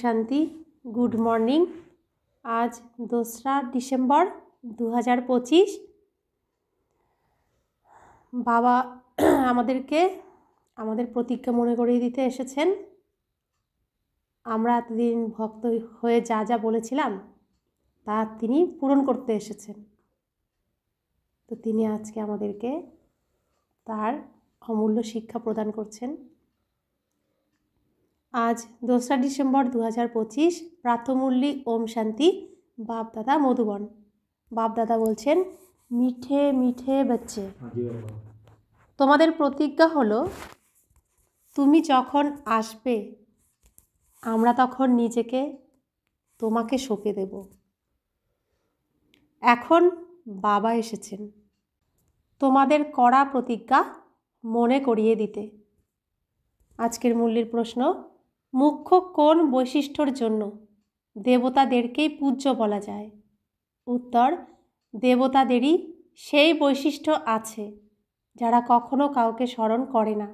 শান্তি। Good morning. আজ 2রা December 2025। বাবা আমাদেরকে আমাদের প্রতিজ্ঞা মনে করিয়ে দিতে এসেছেন। আমরা এতদিন ভক্ত হয়ে যা যা বলেছিলাম তা তিনি পূরণ করতে এসেছেন। তো তিনি আজকে আমাদেরকে তার অমূল্য শিক্ষা প্রদান করছেন। আজ 2রা ডিসেম্বর 2025। প্রাতমূল্যী ওম শান্তি। বাপ দাদা মধুবন। বাপ দাদা বলছেন, মিঠে মিঠে বাচ্চে, তোমাদের প্রতিজ্ঞা হলো তুমি যখন আসবে আমরা তখন নিজেকে তোমাকে সঁপে দেব। এখন বাবা এসেছেন তোমাদের করা প্রতিজ্ঞা মনে করিয়ে দিতে। আজকের মূল্যের প্রশ্ন, মুখ্য কোন বৈশিষ্ট্যর জন্য দেবতাদেরকেই পূজ্য বলা যায়? উত্তর, দেবতাদেরই সেই বৈশিষ্ট্য আছে যারা কখনো কাউকে স্মরণ করে না,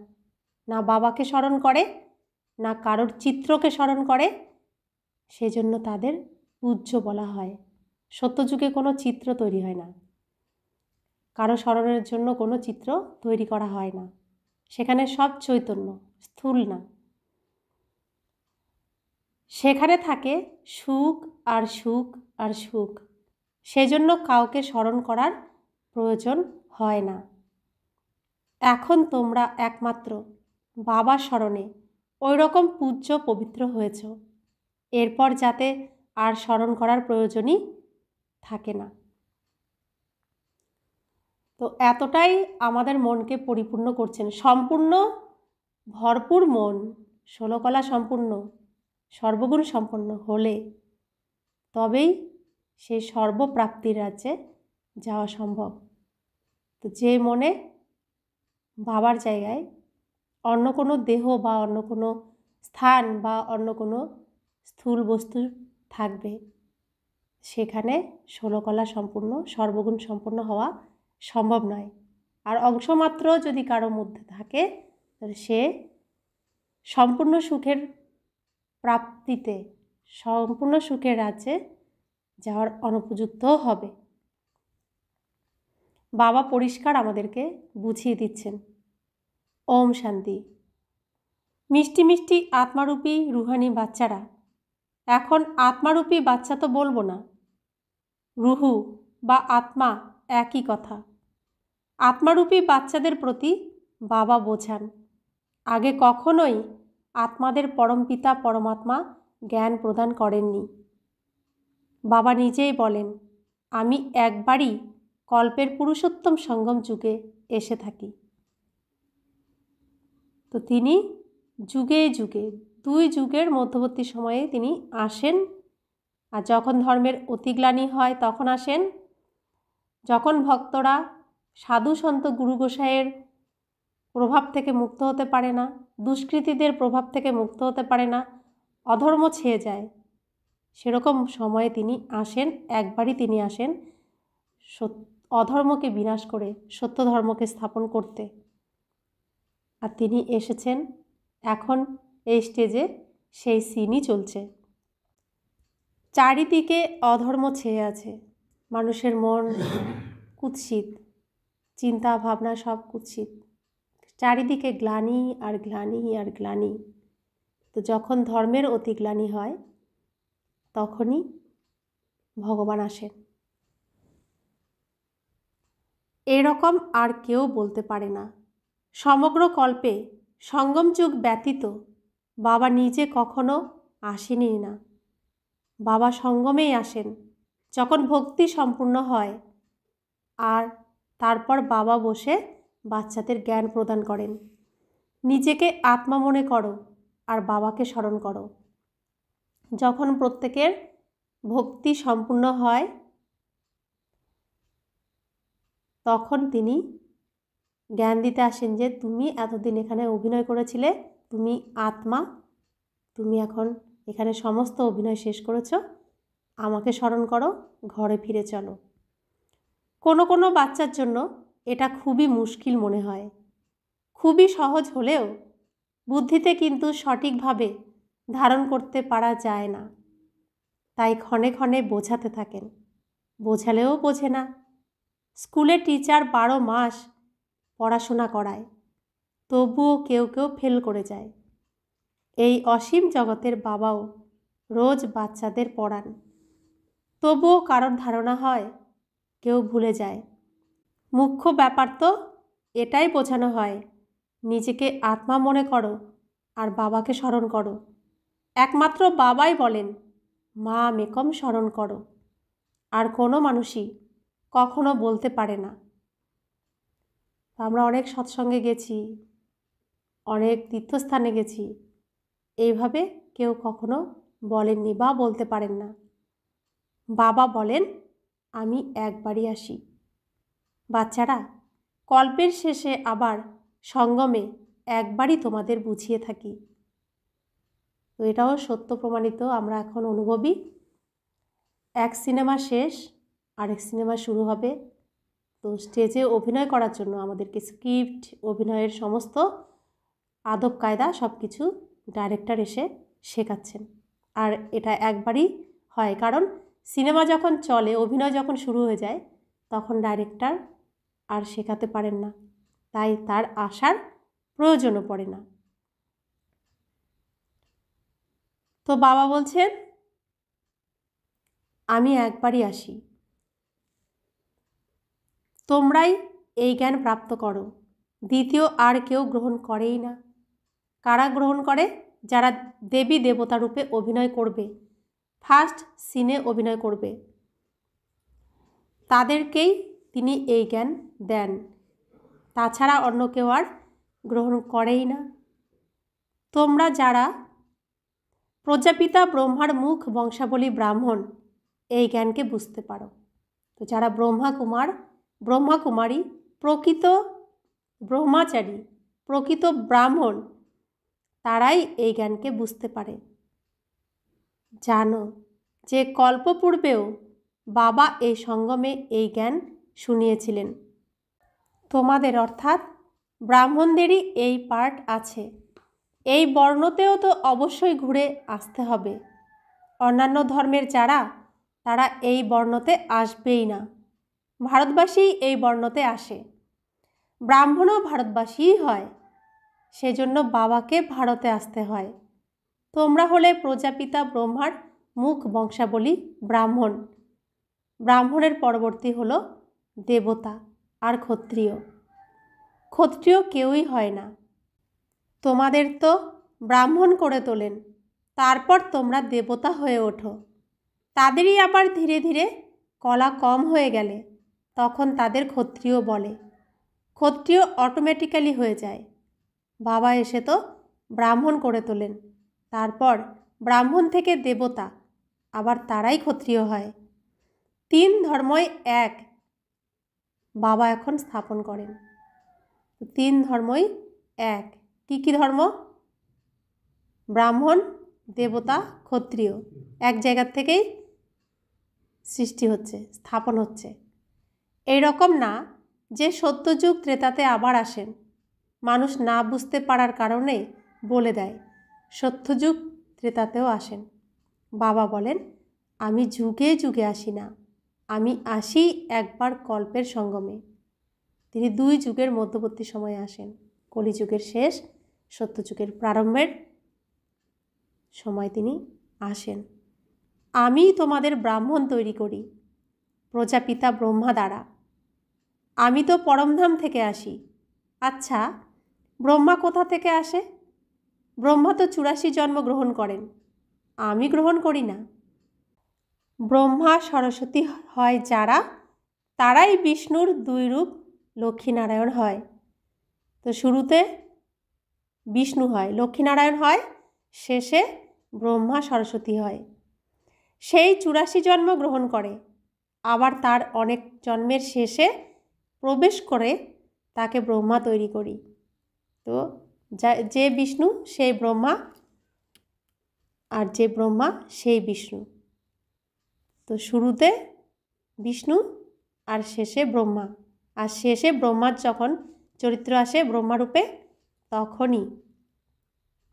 না বাবাকে স্মরণ করে, না কারোর চিত্রকে স্মরণ করে, সেজন্য তাদের পূজ্য বলা হয়। সত্যযুগে কোনো চিত্র তৈরি হয় না, কারো স্মরণের জন্য কোনো চিত্র তৈরি করা হয় না। সেখানে সব চৈতন্য, স্থূল না। সেখানে থাকে সুখ আর সুখ আর সুখ, সেজন্য কাউকে স্মরণ করার প্রয়োজন হয় না। এখন তোমরা একমাত্র বাবার স্মরণে ওই রকম পূজ্য পবিত্র হয়েছ, এরপর যাতে আর স্মরণ করার প্রয়োজনই থাকে না। তো এতটাই আমাদের মনকে পরিপূর্ণ করছেন, সম্পূর্ণ ভরপুর মন, 16 কলা সম্পূর্ণ, সর্বগুণ সম্পন্ন হলে তবেই সেই সর্বপ্রাপ্তির রাজ্যে যাওয়া সম্ভব। তো যে মনে বাবার জায়গায় অন্য কোনো দেহ বা অন্য কোনো স্থান বা অন্য কোনো স্থূল বস্তু থাকবে, সেখানে 16 কলা সম্পূর্ণ, সর্বগুণ সম্পন্ন হওয়া সম্ভব নয়। আর অংশমাত্র যদি কারো মধ্যে থাকে তাহলে সে সম্পূর্ণ সুখের প্রাপ্তিতে, সম্পূর্ণ সুখের রাজ্যে যাওয়ার অনুপযুক্তও হবে। বাবা পরিষ্কার আমাদেরকে বুঝিয়ে দিচ্ছেন। ওম শান্তি। মিষ্টি মিষ্টি আত্মারূপী রুহানি বাচ্চারা, এখন আত্মারূপী বাচ্চা তো বলবো না, রুহু বা আত্মা একই কথা। আত্মারূপী বাচ্চাদের প্রতি বাবা বোঝান, আগে কখনোই আত্মাদের পরমপিতা পরমাত্মা জ্ঞান প্রদান করেননি। বাবা নিজেই বলেন, আমি একবারই কল্পের পুরুষোত্তম সঙ্গম যুগে এসে থাকি। তো তিনি যুগে যুগে, 2 যুগের মধ্যবর্তী সময়ে তিনি আসেন। আর যখন ধর্মের অতিগ্লানি হয় তখন আসেন, যখন ভক্তরা সাধু সন্ত গুরু গোসাইয়ের প্রভাব থেকে মুক্ত হতে পারে না, দুষ্কৃতীদের প্রভাব থেকে মুক্ত হতে পারে না, অধর্ম ছেয়ে যায়, সেরকম সময়ে তিনি আসেন। একবারই তিনি আসেন অধর্মকে বিনাশ করে সত্য ধর্মকে স্থাপন করতে। আর তিনি এসেছেন এখন এই স্টেজে, সেই সিনই চলছে। চারিদিকে অধর্ম ছেয়ে আছে, মানুষের মন কুৎসিত, চিন্তা ভাবনা সব কুৎসিত, চারিদিকে গ্লানি আর গ্লানি আর গ্লানি। তো যখন ধর্মের অতিগ্লানি হয় তখনই ভগবান আসেন। এরকম আর কেউ বলতে পারে না। সমগ্র কল্পে সঙ্গম যুগ ব্যতীত বাবা নিজে কখনো আসেনি না। বাবা সঙ্গমেই আসেন যখন ভক্তি সম্পূর্ণ হয়, আর তারপর বাবা বসে বাচ্চাদের জ্ঞান প্রদান করেন। নিজেকে আত্মা মনে করো আর বাবাকে স্মরণ করো। যখন প্রত্যেকের ভক্তি সম্পূর্ণ হয় তখন তিনি জ্ঞান দিতে আসেন যে তুমি এতদিন এখানে অভিনয় করেছিলে, তুমি আত্মা, তুমি এখন এখানে সমস্ত অভিনয় শেষ করেছ, আমাকে স্মরণ করো, ঘরে ফিরে চলো। কোনো কোনো বাচ্চার জন্য এটা খুবই মুশকিল মনে হয়। খুবই সহজ হলেও বুদ্ধিতে কিন্তু সঠিকভাবে ধারণ করতে পারা যায় না, তাই ক্ষণে ক্ষণে বোঝাতে থাকেন। বোঝালেও বোঝে না। স্কুলে টিচার 12 মাস পড়াশোনা করায়, তবুও কেউ কেউ ফেল করে যায়। এই অসীম জগতের বাবাও রোজ বাচ্চাদের পড়ান, তবুও কারোর ধারণা হয় কেউ ভুলে যায়। মুখ্য ব্যাপার তো এটাই বোঝানো হয়, নিজেকে আত্মা মনে করো আর বাবাকে স্মরণ করো। একমাত্র বাবাই বলেন মা মেকম স্মরণ করো, আর কোনো মানুষই কখনো বলতে পারে না। আমরা অনেক সৎসঙ্গে গেছি, অনেক তীর্থস্থানে গেছি, এইভাবে কেউ কখনো বলেননি বা বলতে পারেন না। বাবা বলেন আমি একবারই আসি। বাচ্চারা, কল্পের শেষে আবার সঙ্গমে একবারই তোমাদের বুঝিয়ে থাকি। তো এটাও সত্য প্রমাণিত, আমরা এখন অনুভবী। এক সিনেমা শেষ, আরেক সিনেমা শুরু হবে। তো স্টেজে অভিনয় করার জন্য আমাদেরকে স্ক্রিপ্ট, অভিনয়ের সমস্ত আদব কায়দা সব কিছু ডাইরেক্টর এসে শেখাচ্ছেন। আর এটা একবারই হয়, কারণ সিনেমা যখন চলে, অভিনয় যখন শুরু হয়ে যায়, তখন ডাইরেক্টর আর শেখাতে পারেন না, তাই তার আসার প্রয়োজনও পড়ে না। তো বাবা বলছেন আমি একবারই আসি, তোমরাই এই জ্ঞান প্রাপ্ত করো। দ্বিতীয় আর কেউ গ্রহণ করেই না। কারা গ্রহণ করে? যারা দেবী দেবতা রূপে অভিনয় করবে, ফার্স্ট সিনে অভিনয় করবে, তাদেরকেই তিনি এই জ্ঞান দেন। তাছাড়া অন্য কেউ আর গ্রহণ করেই না। তোমরা যারা প্রজাপিতা ব্রহ্মার মুখ বংশাবলী ব্রাহ্মণ, এই জ্ঞানকে বুঝতে পারো। তো যারা ব্রহ্মা কুমারী, প্রকৃত ব্রহ্মচারী, প্রকৃত ব্রাহ্মণ, তারাই এই জ্ঞানকে বুঝতে পারে। জানো যে কল্পপূর্বেও বাবা এই সঙ্গমে এই জ্ঞান শুনিয়েছিলেন। তোমাদের অর্থাৎ ব্রাহ্মণদেরই এই পার্ট আছে। এই বর্ণতেও তো অবশ্যই ঘুরে আসতে হবে। অন্যান্য ধর্মের যারা, তারা এই বর্ণতে আসবেই না। ভারতবাসী এই বর্ণতে আসে, ব্রাহ্মণও ভারতবাসীই হয়, সেজন্য বাবাকে ভারতে আসতে হয়। তোমরা হলে প্রজাপিতা ব্রহ্মার মুখ বংশাবলী ব্রাহ্মণ। ব্রাহ্মণের পরবর্তী হলো দেবতা আর ক্ষত্রিয়। ক্ষত্রিয় কেউই হয় না। তোমাদের তো ব্রাহ্মণ করে তোলেন, তারপর তোমরা দেবতা হয়ে ওঠো। তাদেরই আবার ধীরে ধীরে কলা কম হয়ে গেলে তখন তাদের ক্ষত্রিয় বলে। ক্ষত্রিয় অটোমেটিক্যালি হয়ে যায়। বাবা এসে তো ব্রাহ্মণ করে তোলেন, তারপর ব্রাহ্মণ থেকে দেবতা, আবার তারাই ক্ষত্রিয় হয়। 3 ধর্মই এক বাবা এখন স্থাপন করেন। 3 ধর্মই এক। কি কি ধর্ম? ব্রাহ্মণ, দেবতা, ক্ষত্রিয় এক জায়গা থেকেই সৃষ্টি হচ্ছে, স্থাপন হচ্ছে। এই রকম না যে সত্যযুগ ত্রেতাতে আবার আসেন, মানুষ না বুঝতে পারার কারণে বলে দেয় সত্যযুগ ত্রেতাতেও আসেন। বাবা বলেন আমি যুগে যুগে আসি না, আমি আসি একবার কল্পের সঙ্গমে। তিনি 2 যুগের মধ্যবর্তী সময়ে আসেন, কলিযুগের শেষ, সত্যযুগের প্রারম্ভের সময় তিনি আসেন। আমি তোমাদের ব্রাহ্মণ তৈরি করি প্রজাপিতা ব্রহ্মা দ্বারা। আমি তো পরমধাম থেকে আসি। আচ্ছা, ব্রহ্মা কোথা থেকে আসে? ব্রহ্মা তো 84 জন্ম গ্রহণ করেন, আমি গ্রহণ করি না। ব্রহ্মা সরস্বতী হয় যারা, তারাই বিষ্ণুর 2 রূপ লক্ষ্মীনারায়ণ হয়। তো শুরুতে বিষ্ণু হয়, লক্ষ্মীনারায়ণ হয়, শেষে ব্রহ্মা সরস্বতী হয়। সেই 84 জন্ম গ্রহণ করে, আবার তার অনেক জন্মের শেষে প্রবেশ করে তাকে ব্রহ্মা তৈরি করি। তো যে বিষ্ণু সেই ব্রহ্মা, আর যে ব্রহ্মা সেই বিষ্ণু। তো শুরুতে বিষ্ণু আর শেষে ব্রহ্মা, আর শেষে ব্রহ্মার যখন চরিত্র আসে ব্রহ্মারূপে, তখনই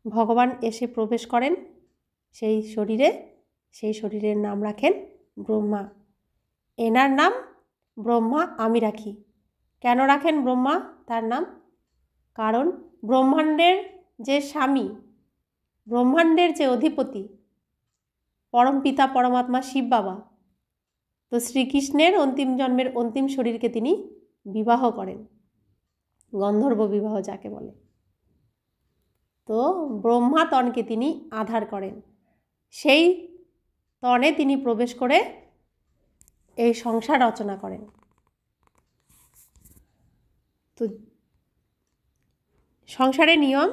ভগবান এসে প্রবেশ করেন সেই শরীরের নাম রাখেন ব্রহ্মা। এনার নাম ব্রহ্মা আমি রাখি। কেন রাখেন ব্রহ্মা তার নাম? কারণ ব্রহ্মাণ্ডের যে স্বামী, ব্রহ্মাণ্ডের যে অধিপতি, পরম পিতা পরমাত্মা শিব বাবা, তো শ্রীকৃষ্ণের অন্তিম জন্মের অন্তিম শরীরকে তিনি বিবাহ করেন, গন্ধর্ব বিবাহ যাকে বলে। তো ব্রহ্মা তনকে তিনি আধার করেন, সেই তনে তিনি প্রবেশ করে এই সংসার রচনা করেন। তো সংসারের নিয়ম,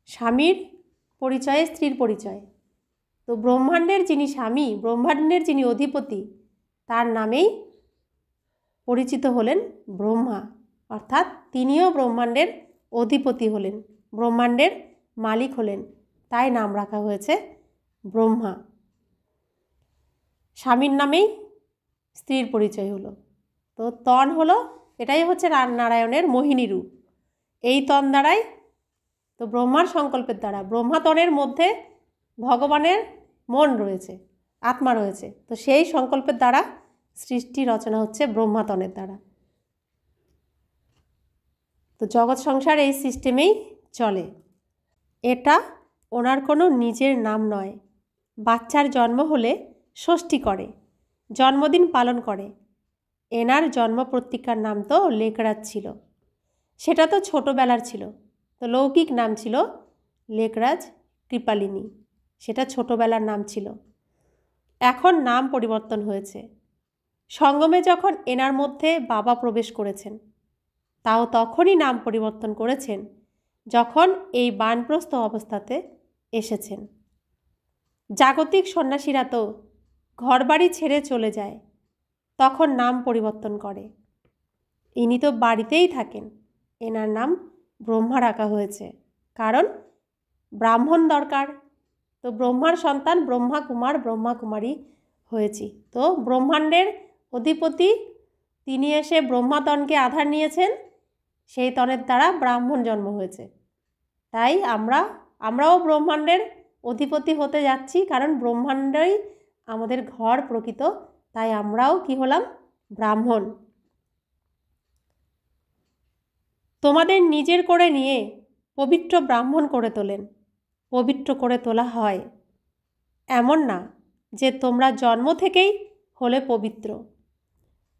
স্বামীর পরিচয়ে স্ত্রীর পরিচয়। তো ব্রহ্মাণ্ডের যিনি স্বামী, ব্রহ্মাণ্ডের যিনি অধিপতি, তার নামেই পরিচিত হলেন ব্রহ্মা, অর্থাৎ তিনিও ব্রহ্মাণ্ডের অধিপতি হলেন, ব্রহ্মাণ্ডের মালিক হলেন, তাই নাম রাখা হয়েছে ব্রহ্মা। স্বামীর নামেই স্ত্রীর পরিচয় হলো। তো তন হলো, এটাই হচ্ছে নারায়ণের মোহিনী রূপ। এই তন দ্বারাই, তো ব্রহ্মার সংকল্পের দ্বারা, ব্রহ্মা তনের মধ্যে ভগবানের মন রয়েছে, আত্মা রয়েছে, তো সেই সংকল্পের দ্বারা সৃষ্টি রচনা হচ্ছে ব্রহ্মাতনের দ্বারা। তো জগৎ সংসার এই সিস্টেমেই চলে। এটা ওনার কোনো নিজের নাম নয়। বাচ্চার জন্ম হলে ষষ্ঠী করে, জন্মদিন পালন করে। এনার জন্ম পত্রিকার নাম তো লেকরাজ ছিল, সেটা তো ছোটোবেলার ছিল। তো লৌকিক নাম ছিল লেকরাজ কৃপালিনী, সেটা ছোটোবেলার নাম ছিল। এখন নাম পরিবর্তন হয়েছে। সঙ্গমে যখন এনার মধ্যে বাবা প্রবেশ করেছেন, তাও তখনই নাম পরিবর্তন করেছেন যখন এই বানপ্রস্থ অবস্থাতে এসেছেন। জাগতিক সন্ন্যাসীরা তো ঘরবাড়ি ছেড়ে চলে যায়, তখন নাম পরিবর্তন করে। ইনি তো বাড়িতেই থাকেন, এনার নাম ব্রহ্মা রাখা হয়েছে, কারণ ব্রাহ্মণ দরকার। তো ব্রহ্মার সন্তান ব্রহ্মা কুমার, ব্রহ্মা কুমারী হয়েছি। তো ব্রহ্মাণ্ডের অধিপতি তিনি এসে ব্রহ্মাতনকে আধার নিয়েছেন, সেই তনের দ্বারা ব্রাহ্মণ জন্ম হয়েছে। তাই আমরাও ব্রহ্মাণ্ডের অধিপতি হতে যাচ্ছি, কারণ ব্রহ্মাণ্ডই আমাদের ঘর প্রকৃত। তাই আমরাও কি হলাম? ব্রাহ্মণ। তোমাদের নিজের করে নিয়ে পবিত্র ব্রাহ্মণ করে তোলেন। পবিত্র করে তোলা হয়, এমন না যে তোমরা জন্ম থেকেই হলে পবিত্র।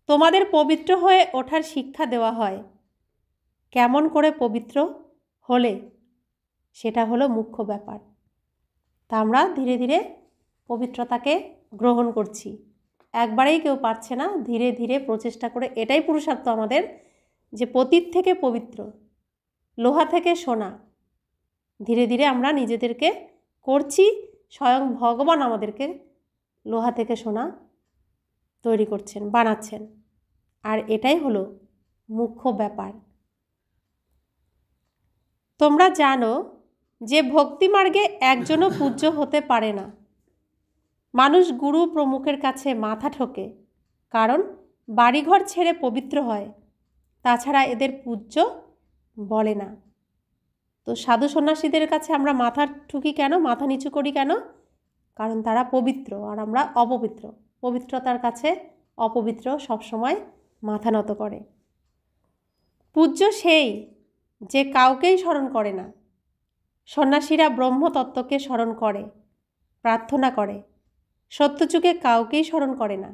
তোমাদের পবিত্র হয়ে ওঠার শিক্ষা দেওয়া হয়। কেমন করে পবিত্র হলে, সেটা হলো মুখ্য ব্যাপার। তা আমরা ধীরে ধীরে পবিত্রতাকে গ্রহণ করছি। একবারেই কেউ পারছে না, ধীরে ধীরে প্রচেষ্টা করে। এটাই পুরুষার্থ আমাদের, যে পতিত থেকে পবিত্র, লোহা থেকে সোনা। ধীরে ধীরে আমরা নিজেদেরকে করছি, স্বয়ং ভগবান আমাদেরকে লোহা থেকে সোনা তৈরি করছেন, বানাচ্ছেন। আর এটাই হলো মুখ্য ব্যাপার। তোমরা জানো যে ভক্তিমার্গে একজনও পূজ্য হতে পারে না। মানুষ গুরু প্রমুখের কাছে মাথা ঠোকে, কারণ বাড়িঘর ছেড়ে পবিত্র হয়, তাছাড়া এদের পূজ্য বলে না। তো সাধু সন্ন্যাসীদের কাছে আমরা মাথা ঠুকি কেন, মাথা নিচু করি কেন? কারণ তারা পবিত্র আর আমরা অপবিত্র। পবিত্রতার কাছে অপবিত্র সবসময় মাথা নত করে। পূজ্য সেই যে কাউকেই স্মরণ করে না। সন্ন্যাসীরা ব্রহ্মতত্ত্বকে স্মরণ করে, প্রার্থনা করে, সত্যযুগে কাউকেই স্মরণ করে না।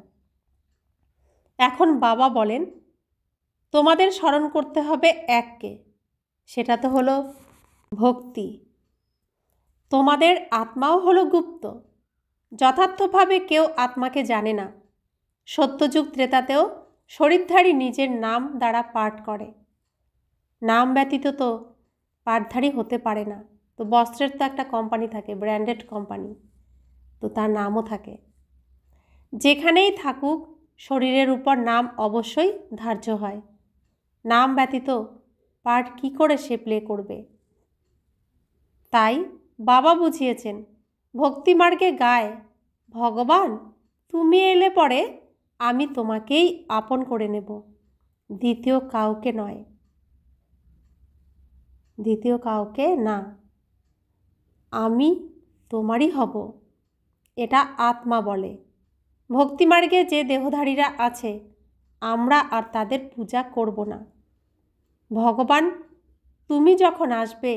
এখন বাবা বলেন, তোমাদের স্মরণ করতে হবে এককে, সেটা তো হলো ভক্তি। তোমাদের আত্মাও হলো গুপ্ত, যথার্থভাবে কেউ আত্মাকে জানে না। সত্যযুগ ত্রেতাতেও শরীরধারী নিজের নাম দ্বারা পাঠ করে। নাম ব্যতীত তো পাঠধারী হতে পারে না। তো বস্ত্রের তো একটা কোম্পানি থাকে, ব্র্যান্ডেড কোম্পানি, তো তার নামও থাকে। যেখানেই থাকুক শরীরের উপর নাম অবশ্যই ধার্য হয়। নাম ব্যতীত পাঠ কী করে সে প্লে করবে? তাই বাবা বুঝিয়েছেন, ভক্তিমার্গে গায়, ভগবান তুমি এলে পরে আমি তোমাকেই আপন করে নেব, দ্বিতীয় কাউকে নয়, দ্বিতীয় কাউকে না। আমি তোমারই হব, এটা আত্মা বলে। ভক্তিমার্গে যে দেহধারীরা আছে আমরা আর তাদের পূজা করব না। ভগবান তুমি যখন আসবে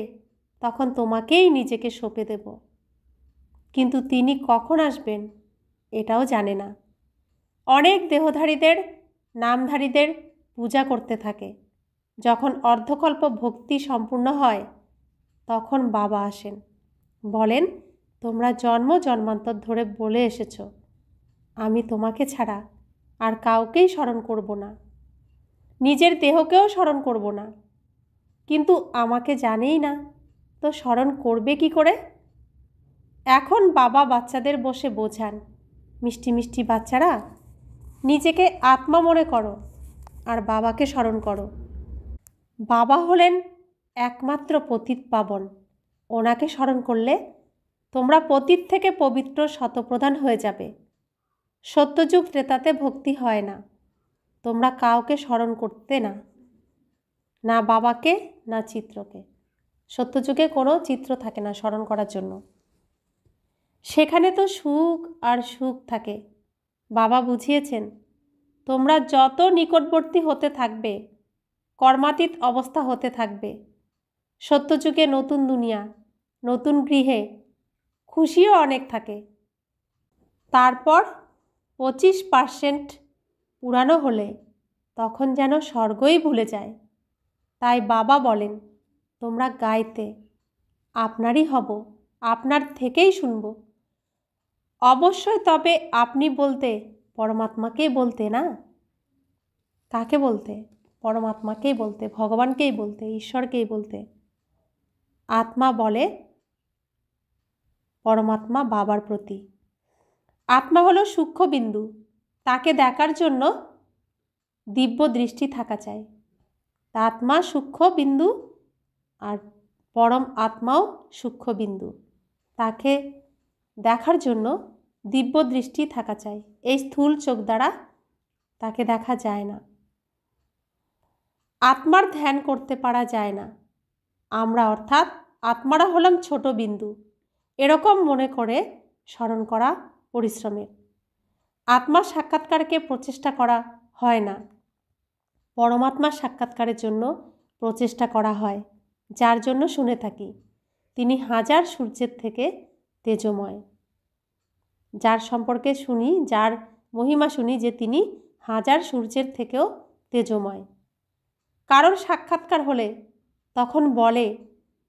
তখন তোমাকেই নিজেকে সঁপে দেব, কিন্তু তিনি কখন আসবেন এটাও জানে না। অনেক দেহধারীদের নামধারীদের পূজা করতে থাকে। যখন অর্ধকল্প ভক্তি সম্পূর্ণ হয় তখন বাবা আসেন, বলেন তোমরা জন্ম জন্মান্তর ধরে বলে এসেছো আমি তোমাকে ছাড়া আর কাউকেই স্মরণ করব না, নিজের দেহকেও স্মরণ করব না। কিন্তু আমাকে জানেই না তো স্মরণ করবে কি করে? এখন বাবা বাচ্চাদের বসে বোঝান, মিষ্টি মিষ্টি বাচ্চারা, নিজেকে আত্মা মনে করো আর বাবাকে স্মরণ করো। বাবা হলেন একমাত্র পতিত পাবন। ওনাকে স্মরণ করলে তোমরা পতিত থেকে পবিত্র শতপ্রধান হয়ে যাবে। সত্যযুগ ত্রেতাতে ভক্তি হয় না, তোমরা কাউকে স্মরণ করতে না, না বাবাকে না চিত্রকে। সত্যযুগে কোনো চিত্র থাকে না স্মরণ করার জন্য। সেখানে তো সুখ আর সুখ থাকে। বাবা বুঝিয়েছেন তোমরা যত নিকটবর্তী হতে থাকবে কর্মাতীত অবস্থা হতে থাকবে। সত্যযুগে নতুন দুনিয়া, নতুন গৃহে খুশিও অনেক থাকে। তারপর 25% পুরানো হলে তখন যেন স্বর্গই ভুলে যায়। তাই বাবা বলেন তোমরা গাইতে, আপনারই হব, আপনার থেকেই শুনব। অবশ্যই, তবে আপনি বলতে পরমাত্মাকেই বলতে না। কাকে বলতে? পরমাত্মাকেই বলতে, ভগবানকেই বলতে, ঈশ্বরকেই বলতে। আত্মা বলে পরমাত্মা বাবার প্রতি। আত্মা হলো সূক্ষ্ম বিন্দু, তাকে দেখার জন্য দিব্য দৃষ্টি থাকা চাই। আত্মা সূক্ষ্ম বিন্দু আর পরম আত্মাও সূক্ষ্ম বিন্দু, তাকে দেখার জন্য দিব্য দৃষ্টি থাকা চাই। এই স্থূল চোখ দ্বারা তাকে দেখা যায় না। আত্মার ধ্যান করতে পারা যায় না। আমরা অর্থাৎ আত্মারা হলাম ছোট বিন্দু, এরকম মনে করে স্মরণ করা পরিশ্রমের। আত্মার সাক্ষাৎকারকে প্রচেষ্টা করা হয় না, পরমাত্মার সাক্ষাৎকারের জন্য প্রচেষ্টা করা হয়। যার জন্য শুনে থাকি তিনি 1000 সূর্যের থেকে তেজময়। যার সম্পর্কে শুনি, যার মহিমা শুনি যে তিনি 1000 সূর্যের থেকেও তেজময়। কারোর সাক্ষাৎকার হলে তখন বলে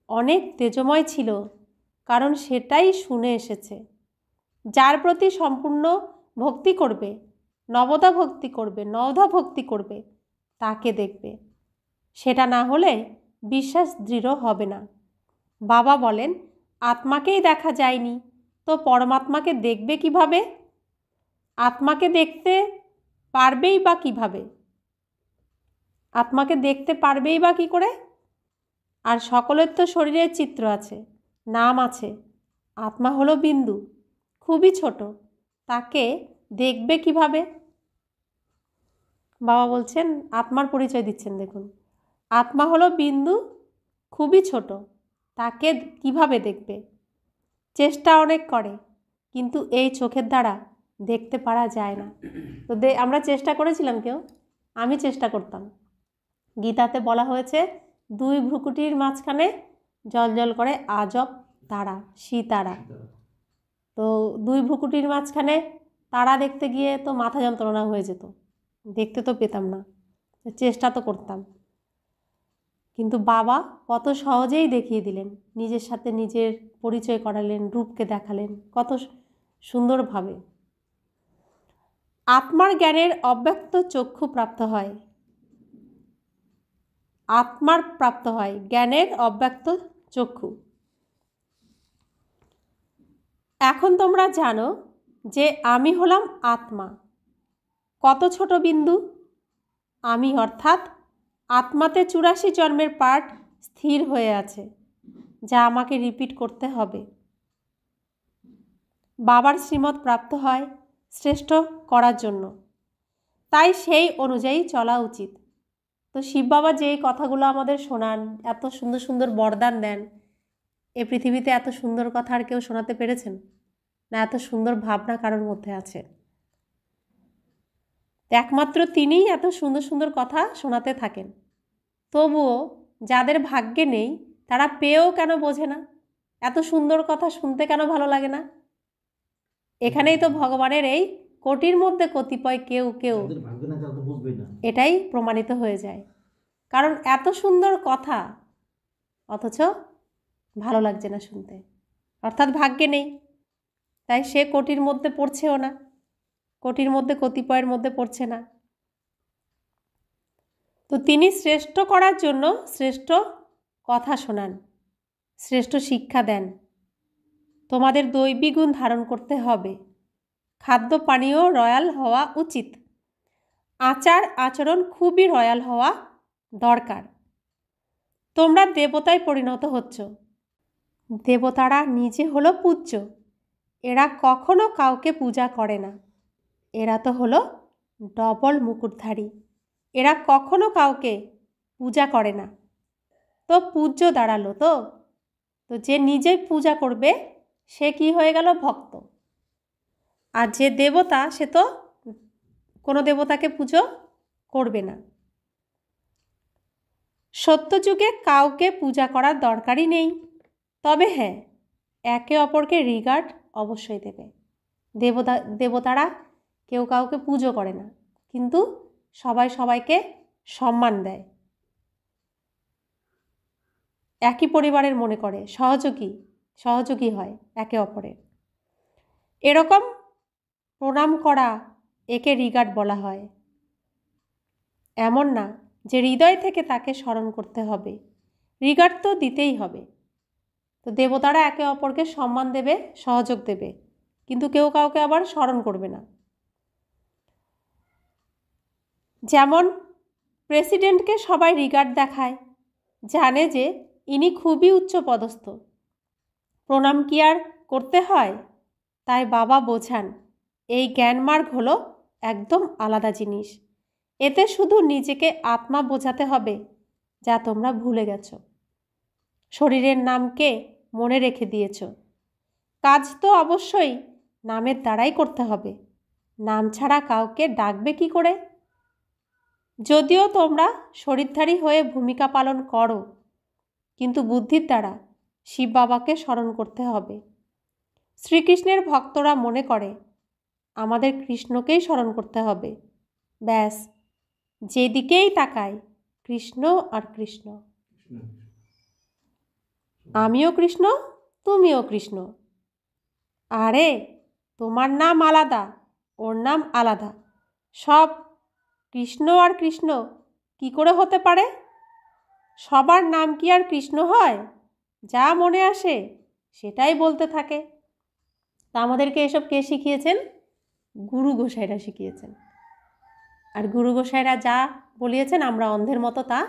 অনেক তেজময় ছিল, কারণ সেটাই শুনে এসেছে। যার প্রতি সম্পূর্ণ ভক্তি করবে, নবদা ভক্তি করবে, নবধা ভক্তি করবে, তাকে দেখবে। সেটা না হলে বিশ্বাস দৃঢ় হবে না। বাবা বলেন আত্মাকেই দেখা যায়নি তো পরমাত্মাকে দেখবে কিভাবে? আত্মাকে দেখতে পারবেই বা কিভাবে? আত্মাকে দেখতে পারবেই বা কী করে? আর সকলের তো শরীরের চিত্র আছে, নাম আছে। আত্মা হলো বিন্দু, খুবই ছোট, তাকে দেখবে কিভাবে? বাবা বলছেন, আত্মার পরিচয় দিচ্ছেন, দেখুন আত্মা হলো বিন্দু, খুবই ছোট, তাকে কিভাবে দেখবে? চেষ্টা অনেক করে, কিন্তু এই চোখের দ্বারা দেখতে পারা যায় না। তো আমরা চেষ্টা করেছিলাম কেউ? আমি চেষ্টা করতাম। গীতাতে বলা হয়েছে 2 ভ্রুকুটির মাঝখানে জ্বলজ্বল করে আজব তারা, সিতারা। তো 2 ভ্রুকুটির মাঝখানে তারা দেখতে গিয়ে তো মাথা যন্ত্রণা হয়ে যেত, দেখতে তো পেতাম না। চেষ্টা তো করতাম, কিন্তু বাবা কত সহজেই দেখিয়ে দিলেন, নিজের সাথে নিজের পরিচয় করালেন, রূপকে দেখালেন কত সুন্দরভাবে। আত্মার জ্ঞানের অব্যক্ত চক্ষু প্রাপ্ত হয়। আত্মার প্রাপ্ত হয় জ্ঞানের অব্যক্ত চক্ষু। এখন তোমরা জানো যে আমি হলাম আত্মা। কত ছোট বিন্দু! আমি অর্থাৎ আত্মাতে 84 জন্মের পাঠ স্থির হয়ে আছে, যা আমাকে রিপিট করতে হবে। বাবার শ্রীমত প্রাপ্ত হয় শ্রেষ্ঠ করার জন্য, তাই সেই অনুযায়ী চলা উচিত। তো শিব বাবা যেই কথাগুলো আমাদের শোনান, এত সুন্দর সুন্দর বরদান দেন, এ পৃথিবীতে এত সুন্দর কথা আর কেউ শোনাতে পেরেছেন? না এত সুন্দর ভাবনা কারোর মধ্যে আছে? একমাত্র তিনিই এত সুন্দর সুন্দর কথা শোনাতে থাকেন। তবুও যাদের ভাগ্যে নেই তারা পেয়েও কেন বোঝে না? এত সুন্দর কথা শুনতে কেন ভালো লাগে না? এখানেই তো ভগবানের এই কোটির মধ্যে কতিপয় কেউ কেউ এটাই প্রমাণিত হয়ে যায়। কারণ এত সুন্দর কথা অথচ ভালো লাগছে না শুনতে, অর্থাৎ ভাগ্যে নেই, তাই সে কোটির মধ্যে পড়ছেও না, কোটির মধ্যে কতিপয়ের মধ্যে পড়ছে না। তো তিনি শ্রেষ্ঠ করার জন্য শ্রেষ্ঠ কথা শোনান, শ্রেষ্ঠ শিক্ষা দেন। তোমাদের দৈবী গুণ ধারণ করতে হবে, খাদ্য পানীয় রয়্যাল হওয়া উচিত, আচার আচরণ খুবই রয়্যাল হওয়া দরকার। তোমরা দেবতায় পরিণত হচ্ছ। দেবতারা নিজে হলো পূজ্য, এরা কখনো কাউকে পূজা করে না। এরা তো হলো ডবল মুকুটধারী, এরা কখনো কাউকে পূজা করে না। তো পূজ্য দাঁড়ালো তো তো যে নিজেই পূজা করবে সে কি হয়ে গেল? ভক্ত। আর যে দেবতা সে তো কোনো দেবতাকে পুজো করবে না। সত্যযুগে কাউকে পূজা করার দরকারই নেই। তবে হ্যাঁ, একে অপরকে রিগার্ড অবশ্যই দেবে। দেবতারা কেউ কাউকে পুজো করে না, কিন্তু সবাই সবাইকে সম্মান দেয়, একই পরিবারের মনে করে, সহযোগী হয় একে অপরের। এরকম প্রণাম করা একে রিগার্ড বলা হয়। এমন না যে হৃদয় থেকে তাকে স্মরণ করতে হবে, রিগার্ড তো দিতেই হবে। তো দেবতারা একে অপরকে সম্মান দেবে, সহযোগ দেবে, কিন্তু কেউ কাউকে আবার স্মরণ করবে না। যেমন প্রেসিডেন্টকে সবাই রিগার্ড দেখায়, জানে যে ইনি খুবই উচ্চপদস্থ, প্রণাম কি আর করতে হয়? তাই বাবা বোঝান এই জ্ঞানমার্গ হলো একদম আলাদা জিনিস। এতে শুধু নিজেকে আত্মা বোঝাতে হবে, যা তোমরা ভুলে গেছো। শরীরের নামকে মনে রেখে দিয়েছ। কাজ তো অবশ্যই নামের দ্বারাই করতে হবে, নাম ছাড়া কাউকে ডাকবে কি করে? যদিও তোমরা শরীরধারী হয়ে ভূমিকা পালন করো, কিন্তু বুদ্ধির দ্বারা শিব বাবাকে স্মরণ করতে হবে। শ্রীকৃষ্ণের ভক্তরা মনে করে আমাদের কৃষ্ণকেই স্মরণ করতে হবে। ব্যাস, যেদিকেই তাকাই কৃষ্ণ আর কৃষ্ণ। আমিও কৃষ্ণ, তুমিও কৃষ্ণ। আরে তোমার নাম আলাদা, ওর নাম আলাদা, সব কৃষ্ণ আর কৃষ্ণ কি করে হতে পারে? সবার নাম কি আর কৃষ্ণ হয়? যা মনে আসে সেটাই বলতে থাকে। তা আমাদেরকে এসব কে শিখিয়েছেন? গুরু গোসাইরা শিখিয়েছেন। আর গুরু গোসাইরা যা বলিয়েছেন আমরা অন্ধের মতো তা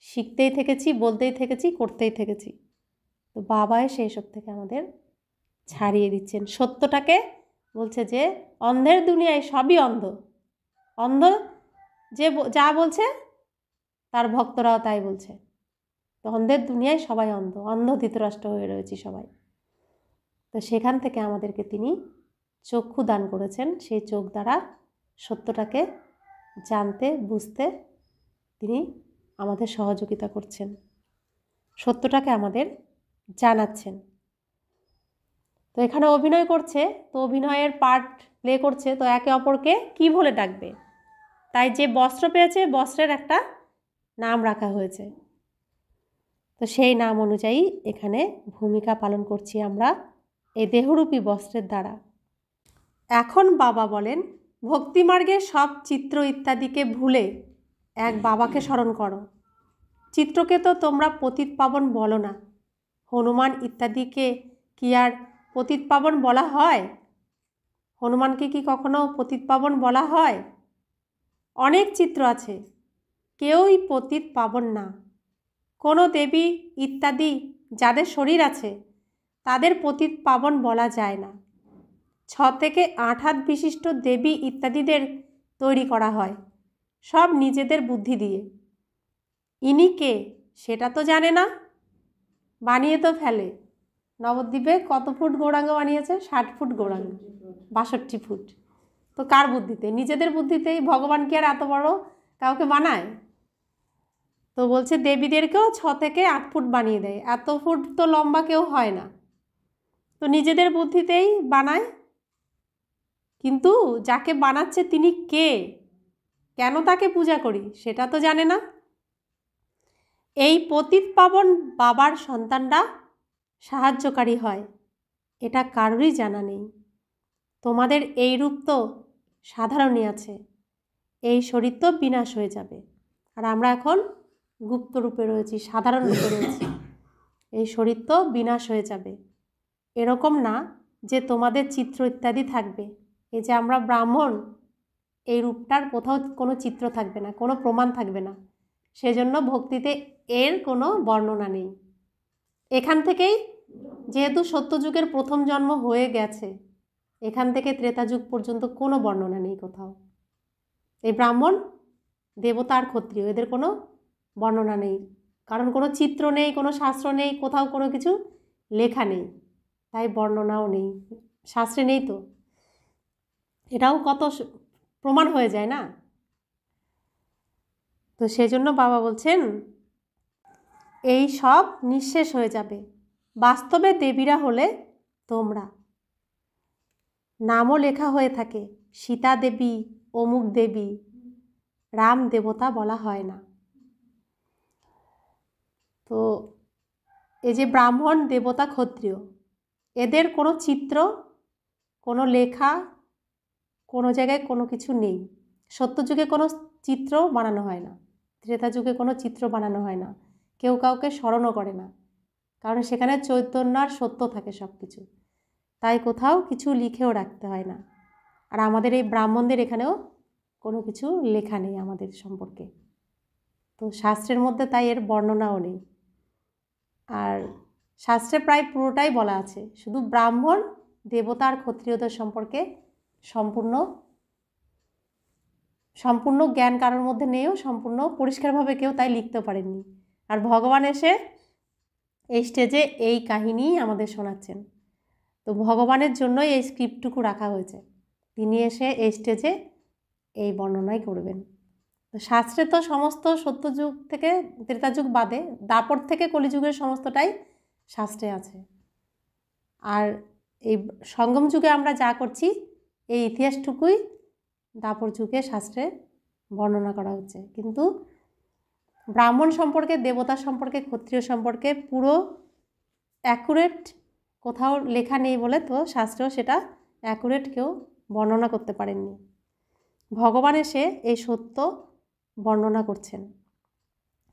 শিখতেই থেকেছি, বলতেই থেকেছি, করতেই থেকেছি। তো বাবা এসে এসব থেকে আমাদের ছাড়িয়ে দিচ্ছেন। সত্যটাকে বলছে যে অন্ধের দুনিয়ায় সবই অন্ধ, অন্ধ যে যা বলছে তার ভক্তরাও তাই বলছে। তো অন্ধের দুনিয়ায় সবাই অন্ধ, অন্ধ ধৃতরাষ্ট্র হয়ে রয়েছি সবাই। তো সেখান থেকে আমাদেরকে তিনি চক্ষু দান করেছেন, সেই চোখ দ্বারা সত্যটাকে জানতে বুঝতে তিনি আমাদের সহযোগিতা করছেন, সত্যটাকে আমাদের জানাচ্ছেন। তো এখানে অভিনয় করছে, তো অভিনয়ের পার্ট প্লে করছে, তো একে অপরকে কী বলে ডাকবে? তাই যে বস্ত্র পেয়েছে বস্ত্রের একটা নাম রাখা হয়েছে। তো সেই নাম অনুযায়ী এখানে ভূমিকা পালন করছি আমরা এই দেহরূপী বস্ত্রের দ্বারা। এখন বাবা বলেন ভক্তিমার্গের সব চিত্র ইত্যাদিকে ভুলে এক বাবাকে স্মরণ করো। চিত্রকে তো তোমরা পতিত পাবন বলো না, হনুমান ইত্যাদিকে কি আর পতিত পাবন বলা হয়? হনুমানকে কি কখনো পতিত পাবন বলা হয়? অনেক চিত্র আছে, কেউই পতিত পাবন না। কোনো দেবী ইত্যাদি যাদের শরীর আছে তাদের পতিত পাবন বলা যায় না। 6 থেকে 8 হাত বিশিষ্ট দেবী ইত্যাদিদের তৈরি করা হয়, সব নিজেদের বুদ্ধি দিয়ে। ইনি কে সেটা তো জানে না। বানিয়ে তো ফেলে। নবদ্বীপে কত ফুট গৌরাঙ্গ বানিয়েছে? 60 ফুট গৌরাঙ্গ, 62 ফুট। তো কার বুদ্ধিতে? নিজেদের বুদ্ধিতেই। ভগবান কি আর এত বড় কাউকে বানায়? তো বলছে দেবীদেরকেও 6 থেকে 8 ফুট বানিয়ে দেয়, এত ফুট তো লম্বা কেউ হয় না। তো নিজেদের বুদ্ধিতেই বানায়। কিন্তু যাকে বানাচ্ছে তিনি কে, কেন তাকে পূজা করি সেটা তো জানে না। এই পতিত পাবন বাবার সন্তানরা সাহায্যকারী হয়, এটা কারোরই জানা নেই। তোমাদের এই রূপ তো সাধারণই আছে, এই শরীর তো বিনাশ হয়ে যাবে। আর আমরা এখন গুপ্ত রূপে রয়েছি, সাধারণ রূপে রয়েছি। এই শরীর তো বিনাশ হয়ে যাবে। এরকম না যে তোমাদের চিত্র ইত্যাদি থাকবে। এই যে আমরা ব্রাহ্মণ, এই রূপটার কোথাও কোনো চিত্র থাকবে না, কোনো প্রমাণ থাকবে না। সেজন্য ভক্তিতে এর কোনো বর্ণনা নেই। এখান থেকেই, যেহেতু সত্যযুগের প্রথম জন্ম হয়ে গেছে, এখান থেকে ত্রেতা যুগ পর্যন্ত কোনো বর্ণনা নেই কোথাও। এই ব্রাহ্মণ, দেবতা আর ক্ষত্রিয়, এদের কোনো বর্ণনা নেই, কারণ কোনো চিত্র নেই, কোনো শাস্ত্র নেই, কোথাও কোনো কিছু লেখা নেই, তাই বর্ণনাও নেই। শাস্ত্রে নেই তো এটাও কত প্রমাণ হয়ে যায় না। তো সেজন্য বাবা বলছেন এই সব নিঃশেষ হয়ে যাবে। বাস্তবে দেবীরা হলে তোমরা। নামও লেখা হয়ে থাকে, সীতা দেবী, অমুক দেবী, রাম দেবতা বলা হয় না। তো এই যে ব্রাহ্মণ, দেবতা, ক্ষত্রিয়, এদের কোনো চিত্র, কোনো লেখা, কোনো জায়গায় কোনো কিছু নেই। সত্যযুগে কোনো চিত্র বানানো হয় না, ত্রেতা যুগে কোনো চিত্র বানানো হয় না, কেউ কাউকে স্মরণও করে না, কারণ সেখানে চৈতন্য আর সত্য থাকে সব কিছু, তাই কোথাও কিছু লিখেও রাখতে হয় না। আর আমাদের এই ব্রাহ্মণদের এখানেও কোনো কিছু লেখা নেই আমাদের সম্পর্কে। তো শাস্ত্রের মধ্যে তাই এর বর্ণনাও নেই। আর শাস্ত্রে প্রায় পুরোটাই বলা আছে, শুধু ব্রাহ্মণ, দেবতা আর ক্ষত্রিয়দের সম্পর্কে সম্পূর্ণ জ্ঞান কারোর মধ্যে নেইও, সম্পূর্ণ পরিষ্কারভাবে কেউ তাই লিখতে পারেননি। আর ভগবান এসে এই স্টেজে এই কাহিনী আমাদের শোনাচ্ছেন। তো ভগবানের জন্যই এই স্ক্রিপ্টটুকু রাখা হয়েছে, তিনি এসে এই স্টেজে এই বর্ণনাই করবেন। তো শাস্ত্রে তো সমস্ত সত্যযুগ থেকে ত্রেতাযুগ বাদে দাপর থেকে কলিযুগের সমস্তটাই শাস্ত্রে আছে। আর এই সঙ্গম যুগে আমরা যা করছি এই ইতিহাসটুকুই দাপর যুগে শাস্ত্রে বর্ণনা করা হচ্ছে। কিন্তু ব্রাহ্মণ সম্পর্কে, দেবতা সম্পর্কে, ক্ষত্রিয় সম্পর্কে পুরো অ্যাকুরেট কোথাও লেখা নেই বলে তো শাস্ত্রেও সেটা অ্যাকুরেট কেউ বর্ণনা করতে পারেননি। ভগবান এসে এই সত্য বর্ণনা করছেন।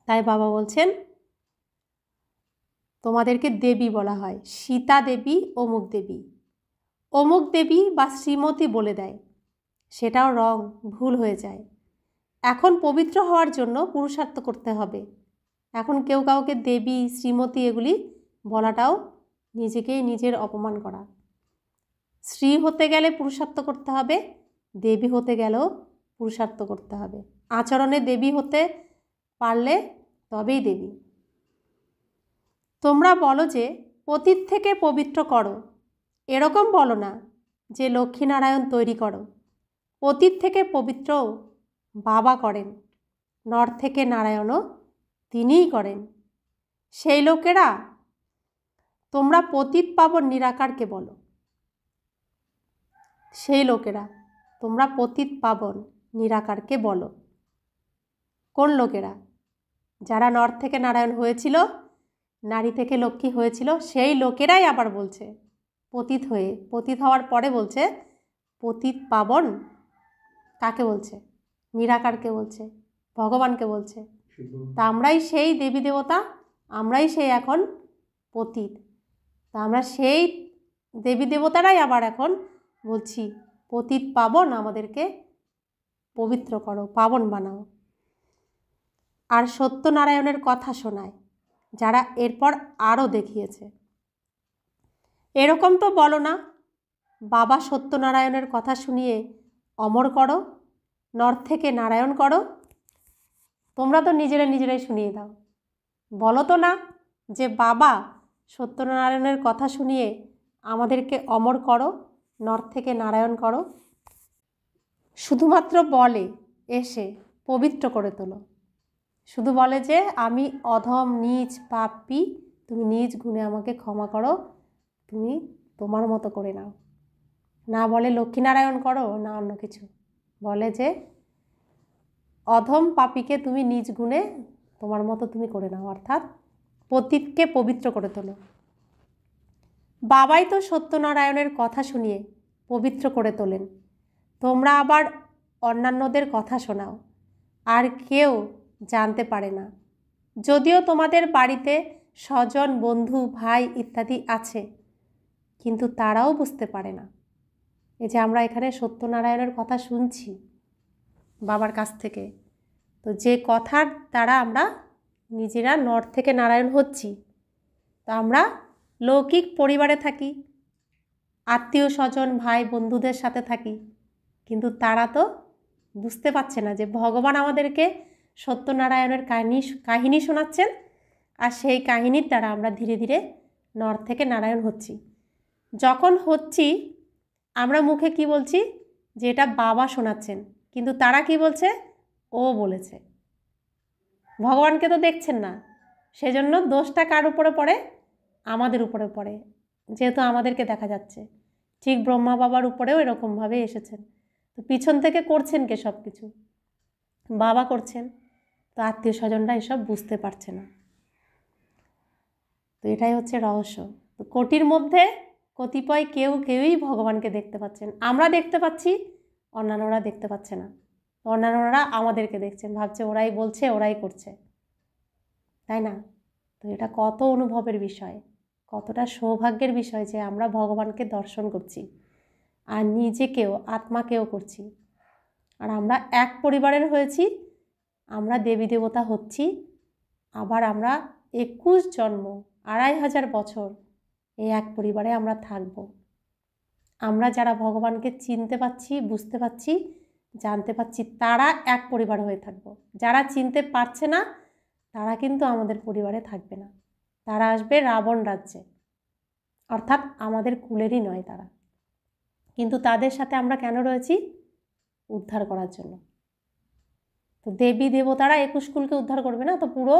তাই বাবা বলছেন তোমাদেরকে দেবী বলা হয়, সীতা দেবী, অমুক দেবী। অমুক দেবী বা শ্রীমতী বলে দেয়, সেটাও রং ভুল হয়ে যায়। এখন পবিত্র হওয়ার জন্য পুরুষার্থ করতে হবে। এখন কেউ কাউকে দেবী, শ্রীমতী এগুলি বলাটাও নিজেকেই নিজের অপমান করা। স্ত্রী হতে গেলে পুরুষার্থ করতে হবে, দেবী হতে গেলেও পুরুষার্থ করতে হবে। আচরণে দেবী হতে পারলে তবেই দেবী। তোমরা বলো যে পতিত থেকে পবিত্র করো, এরকম বলো না যে লক্ষ্মীনারায়ণ তৈরি করো। পতিত থেকে পবিত্রও বাবা করেন, নর থেকে নারায়ণও তিনিই করেন। সেই লোকেরা তোমরা পতিত পাবন নিরাকারকে বলো। সেই লোকেরা তোমরা পতিত পাবন নিরাকারকে বলো। কোন লোকেরা? যারা নর থেকে নারায়ণ হয়েছিল, নারী থেকে লক্ষ্মী হয়েছিল, সেই লোকেরাই আবার বলছে পতিত হয়ে, পতিত হওয়ার পরে বলছে পতিত পাবন। কাকে বলছে? নিরাকারকে বলছে, ভগবানকে বলছে। তা আমরাই সেই দেবী দেবতা, আমরাই সেই এখন পতিত। তা আমরা সেই দেবী দেবতারাই আবার এখন বলছি পতিত পাবন, আমাদেরকে পবিত্র করো, পাবন বানাও। আর সত্যনারায়ণের কথা শোনায়, যারা এরপর আরও দেখিয়েছে। এরকম তো বলো না বাবা সত্যনারায়ণের কথা শুনিয়ে অমর করো, নর থেকে নারায়ণ করো। তোমরা তো নিজেরাই শুনিয়ে দাও। বলো তো না যে বাবা সত্যনারায়ণের কথা শুনিয়ে আমাদেরকে অমর করো, নর থেকে নারায়ণ করো। শুধুমাত্র বলে এসে পবিত্র করে তোলো। শুধু বলে যে আমি অধম, নীচ, পাপী, তুমি নিজ গুণে আমাকে ক্ষমা করো, তুমি তোমার মতো করে নাও। না বলে লক্ষ্মীনারায়ণ করো, না অন্য কিছু। বলে যে অধম পাপীকে তুমি নিজ গুণে তোমার মতো তুমি করে নাও, অর্থাৎ পতিতকে পবিত্র করে তোলো। বাবাই তো সত্যনারায়ণের কথা শুনিয়ে পবিত্র করে তোলেন। তোমরা আবার অন্যান্যদের কথা শোনাও, আর কেউ জানতে পারে না। যদিও তোমাদের বাড়িতে স্বজন, বন্ধু, ভাই ইত্যাদি আছে, কিন্তু তারাও বুঝতে পারে না। এই যে আমরা এখানে সত্যনারায়ণের কথা শুনছি বাবার কাছ থেকে, তো যে কথার দ্বারা আমরা নিজেরা নর থেকে নারায়ণ হচ্ছি, তো আমরা লৌকিক পরিবারে থাকি, আত্মীয় স্বজন, ভাই বন্ধুদের সাথে থাকি, কিন্তু তারা তো বুঝতে পারছে না যে ভগবান আমাদেরকে সত্যনারায়ণের কাহিনী শোনাচ্ছেন, আর সেই কাহিনীর দ্বারা আমরা ধীরে ধীরে নর থেকে নারায়ণ হচ্ছি। যখন হচ্ছি আমরা মুখে কি বলছি যে এটা বাবা শোনাচ্ছেন, কিন্তু তারা কি বলছে, ও বলেছে। ভগবানকে তো দেখছেন না, সেজন্য দোষটা কার উপরে পড়ে, আমাদের উপরে পড়ে, যেহেতু আমাদেরকে দেখা যাচ্ছে। ঠিক ব্রহ্মা বাবার উপরেও এরকমভাবে এসেছেন। তো পিছন থেকে করছেন কে সব কিছু, বাবা করছেন। তো আত্মীয় স্বজনরা এসব বুঝতে পারছে না। তো এটাই হচ্ছে রহস্য। তো কোটির মধ্যে কতিপয় কেউই ভগবানকে দেখতে পাচ্ছেন। আমরা দেখতে পাচ্ছি, অন্যান্যরা দেখতে পাচ্ছে না। অন্যান্যরা আমাদেরকে দেখছেন, ভাবছে ওরাই বলছে, ওরাই করছে, তাই না? তো এটা কত অনুভবের বিষয়, কতটা সৌভাগ্যের বিষয় যে আমরা ভগবানকে দর্শন করছি, আর নিজেকেও, আত্মাকেও করছি। আর আমরা এক পরিবারের হয়েছি, আমরা দেবী দেবতা হচ্ছি। আবার আমরা 21 জন্ম, 2500 বছর এই এক পরিবারে আমরা থাকব। আমরা যারা ভগবানকে চিনতে পাচ্ছি, বুঝতে পাচ্ছি, জানতে পাচ্ছি, তারা এক পরিবার হয়ে থাকব। যারা চিনতে পারছে না তারা কিন্তু আমাদের পরিবারে থাকবে না, তারা আসবে রাবণ রাজ্যে, অর্থাৎ আমাদের কুলেরই নয় তারা। কিন্তু তাদের সাথে আমরা কেন রয়েছি? উদ্ধার করার জন্য। তো দেবী দেবতারা 21 কুলকে উদ্ধার করবে না, তো পুরো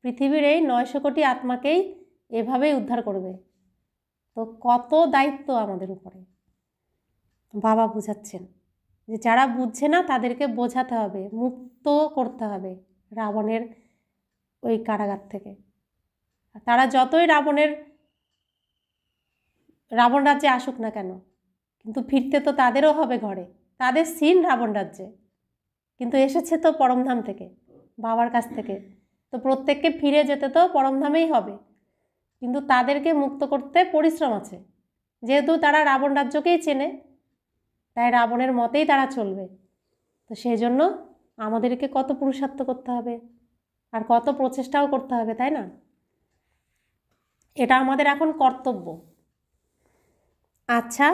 পৃথিবীর এই 900 কোটি আত্মাকেই এভাবেই উদ্ধার করবে। তো কত দায়িত্ব আমাদের উপরে। বাবা বুঝাচ্ছেন যে যারা বুঝছে না তাদেরকে বোঝাতে হবে, মুক্ত করতে হবে রাবণের ওই কারাগার থেকে। তারা যতই রাবণ রাজ্যে আসুক না কেন, কিন্তু ফিরতে তো তাদেরও হবে ঘরে। তাদের সিন রাবণ রাজ্যে, কিন্তু এসেছে তো পরমধাম থেকে, বাবার কাছ থেকে। তো প্রত্যেককে ফিরে যেতে তো পরমধামেই হবে, কিন্তু তাদেরকে মুক্ত করতে পরিশ্রম আছে। যেহেতু তারা রাবণ রাজ্যকেই চেনে, তাই রাবণের মতেই তারা চলবে। তো সেই জন্য আমাদেরকে কত পুরুষার্থ করতে হবে, আর কত প্রচেষ্টাও করতে হবে, তাই না? এটা আমাদের এখন কর্তব্য। अच्छा,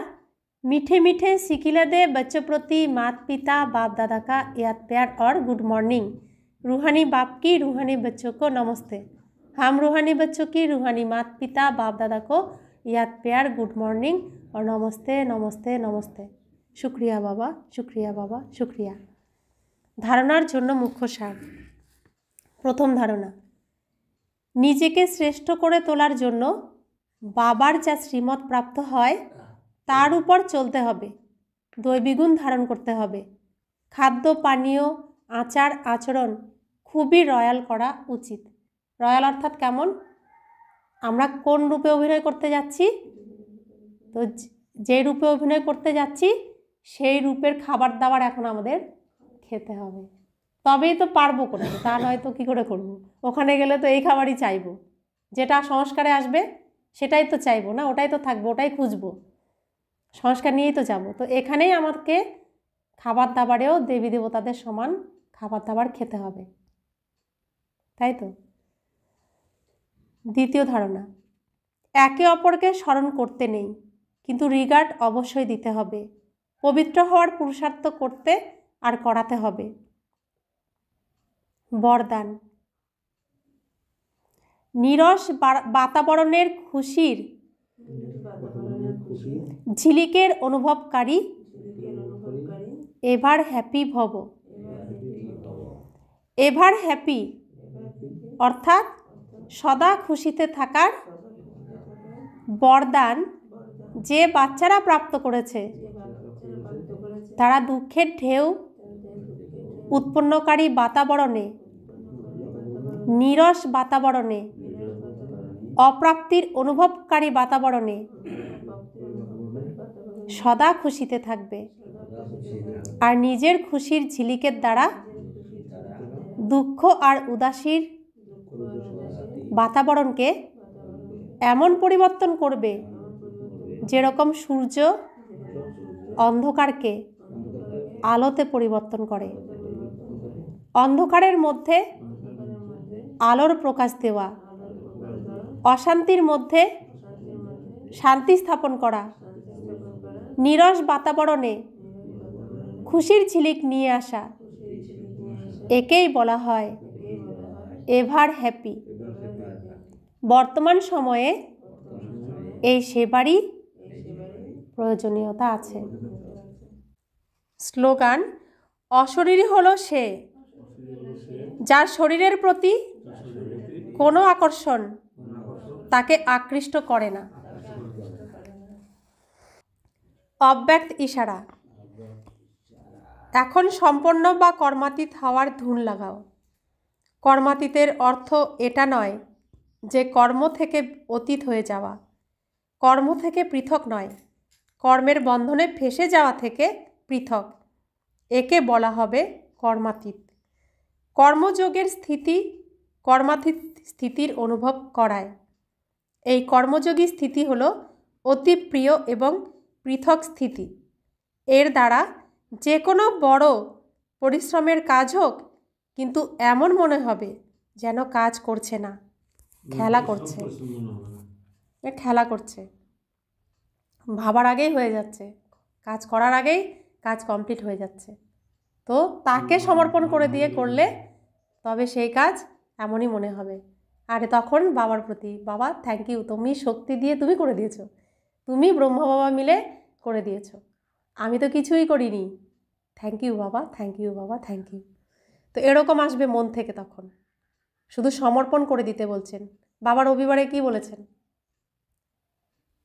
मीठे मीठे सिकिले दे बच्चों प्रति माता पिता बाप दादा का याद प्यार और गुड मॉर्निंग। रूहानी बाप की रूहानी बच्चों को नमस्ते। हम रूहानी बच्चों की रूहानी माता पिता बाप दादा को याद प्यार, गुड मॉर्निंग और नमस्ते नमस्ते नमस्ते। शुक्रिया बाबा, शुक्रिया बाबा, शुक्रिया। धारणार जन्य मुख्य सार। प्रथम धारणा, निजेके श्रेष्ठ करे तोलार जन्य बाबार जा श्रीमत प्राप्त हय तार ऊपर चलते हबे, दैवी गुण धारण करते हबे। खाद्य पानीय आचार आचरण खूबी रयाल करा उचित। रयाल अर्थात केमन, आमरा कोन रूपे अभिनय करते जाচ্ছি, तो जे रूपे अभिनय करते जाচ্ছি সেই রূপের খাবার দাবার এখন আমাদের খেতে হবে, তবেই তো পারবো করতে। তা নয় তো কী করে করবো? ওখানে গেলে তো এই খাবারই চাইবো, যেটা সংস্কারে আসবে সেটাই তো চাইবো না, ওটাই তো থাকবো, ওটাই খুঁজবো, সংস্কার নিয়েই তো যাব। তো এখানেই আমাকে খাবার দাবারেও দেবী দেবতাদের সমান খাবার দাবার খেতে হবে, তাই তো? দ্বিতীয় ধারণা, একে অপরকে স্মরণ করতে নেই, কিন্তু রিগার্ড অবশ্যই দিতে হবে। পবিত্র হওয়ার পুরুষার্থ করতে আর করাতে হবে। বরদান, নীরস বাতাবরণের খুশির ঝিলিকের অনুভবকারী এভার হ্যাপি ভব। এভার হ্যাপি অর্থাৎ সদা খুশিতে থাকার বরদান যে বাচ্চারা প্রাপ্ত করেছে, তারা দুঃখের ঢেউ উৎপন্নকারী বাতাবরণে, নীরস বাতাবরণে, অপ্রাপ্তির অনুভবকারী বাতাবরণে সদা খুশিতে থাকবে আর নিজের খুশির ঝিলিকের দ্বারা দুঃখ আর উদাসীর বাতাবরণকে এমন পরিবর্তন করবে যেরকম সূর্য অন্ধকারকে আলোতে পরিবর্তন করে। অন্ধকারের মধ্যে আলোর প্রকাশ দেওয়া, অশান্তির মধ্যে শান্তি স্থাপন করা, নীরস বাতাবরণে খুশির ঝিলিক নিয়ে আসা, একেই বলা হয় এভার হ্যাপি। বর্তমান সময়ে এই সেবারই প্রয়োজনীয়তা আছে। স্লোগান: অশরীরী হলো সে যার শরীরের প্রতি কোনো আকর্ষণ তাকে আকৃষ্ট করে না। অব্যক্ত ইশারা: এখন সম্পন্ন বা কর্মাতীত হওয়ার ধুন লাগাও। কর্মাতীতের অর্থ এটা নয় যে কর্ম থেকে অতীত হয়ে যাওয়া, কর্ম থেকে পৃথক নয়, কর্মের বন্ধনে ফেঁসে যাওয়া থেকে পৃথক, একে বলা হবে কর্মাতীত। কর্মযোগের স্থিতি কর্মাতীত স্থিতির অনুভব করায়। এই কর্মযোগী স্থিতি হলো অতি প্রিয় এবং পৃথক স্থিতি। এর দ্বারা যে কোনো বড় পরিশ্রমের কাজ হোক, কিন্তু এমন মনে হবে যেন কাজ করছে না, খেলা করছে। খেলা করছে, ভাবার আগেই হয়ে যাচ্ছে, কাজ করার আগেই কাজ কমপ্লিট হয়ে যাচ্ছে। তো তাকে সমর্পণ করে দিয়ে করলে তবে সেই কাজ এমনই মনে হবে। আর তখন বাবার প্রতি, বাবা থ্যাংক ইউ, তুমি শক্তি দিয়ে তুমি করে দিয়েছো, তুমি ব্রহ্মা বাবা মিলে করে দিয়েছো, আমি তো কিছুই করিনি, থ্যাংক ইউ বাবা, থ্যাংক ইউ বাবা, থ্যাংক ইউ। তো এরকম আসবে মন থেকে। তখন শুধু সমর্পণ করে দিতে বলছেন। বাবা রবিবারে কি বলেছেন?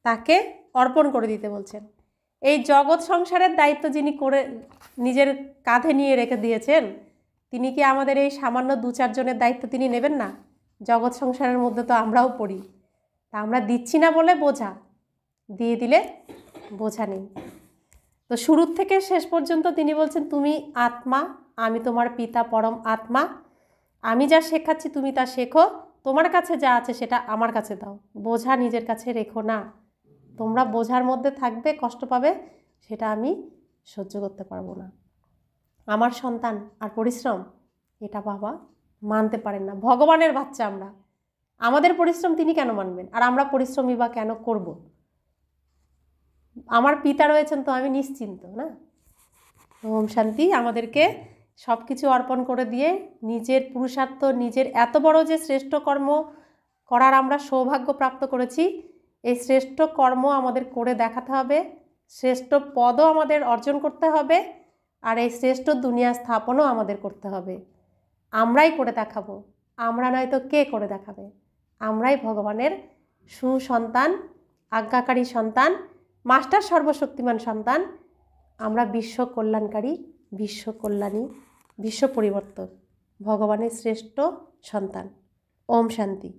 তাকে অর্পণ করে দিতে বলছেন। এই জগৎ সংসারের দায়িত্ব যিনি করে নিজের কাঁধে নিয়ে রেখে দিয়েছেন, তিনি কি আমাদের এই সামান্য 2-4 জনের দায়িত্ব তিনি নেবেন না? জগৎ সংসারের মধ্যে তো আমরাও পড়ি, তা আমরা দিচ্ছি না বলে বোঝা, দিয়ে দিলে বোঝা নেই। তো শুরুর থেকে শেষ পর্যন্ত তিনি বলছেন, তুমি আত্মা, আমি তোমার পিতা পরম আত্মা, আমি যা শেখাচ্ছি তুমি তা শেখো, তোমার কাছে যা আছে সেটা আমার কাছে দাও, বোঝা নিজের কাছে রেখো না। তোমরা বোঝার মধ্যে থাকবে, কষ্ট পাবে, সেটা আমি সহ্য করতে পারবো না। আমার সন্তান আর পরিশ্রম, এটা বাবা মানতে পারেন না। ভগবানের বাচ্চা আমরা, আমাদের পরিশ্রম তিনি কেন মানবেন? আর আমরা পরিশ্রমই বা কেন করব? আমার পিতা রয়েছেন তো আমি নিশ্চিন্ত না। ওম শান্তি। আমাদেরকে সব কিছু অর্পণ করে দিয়ে নিজের পুরুষার্থ, নিজের এত বড় যে শ্রেষ্ঠ কর্ম করার আমরা সৌভাগ্য প্রাপ্ত করেছি, এই শ্রেষ্ঠ কর্ম আমাদের করে দেখাতে হবে, শ্রেষ্ঠ পদও আমাদের অর্জন করতে হবে, আর এই শ্রেষ্ঠ দুনিয়া স্থাপনও আমাদের করতে হবে। আমরাই করে দেখাবো, আমরা নয়তো কে করে দেখাবে? আমরাই ভগবানের সুসন্তান, আজ্ঞাকারী সন্তান, মাস্টার সর্বশক্তিমান সন্তান। আমরা বিশ্ব কল্যাণকারী, বিশ্ব কল্যাণী, বিশ্ব পরিবর্তক, ভগবানের শ্রেষ্ঠ সন্তান। ওম শান্তি।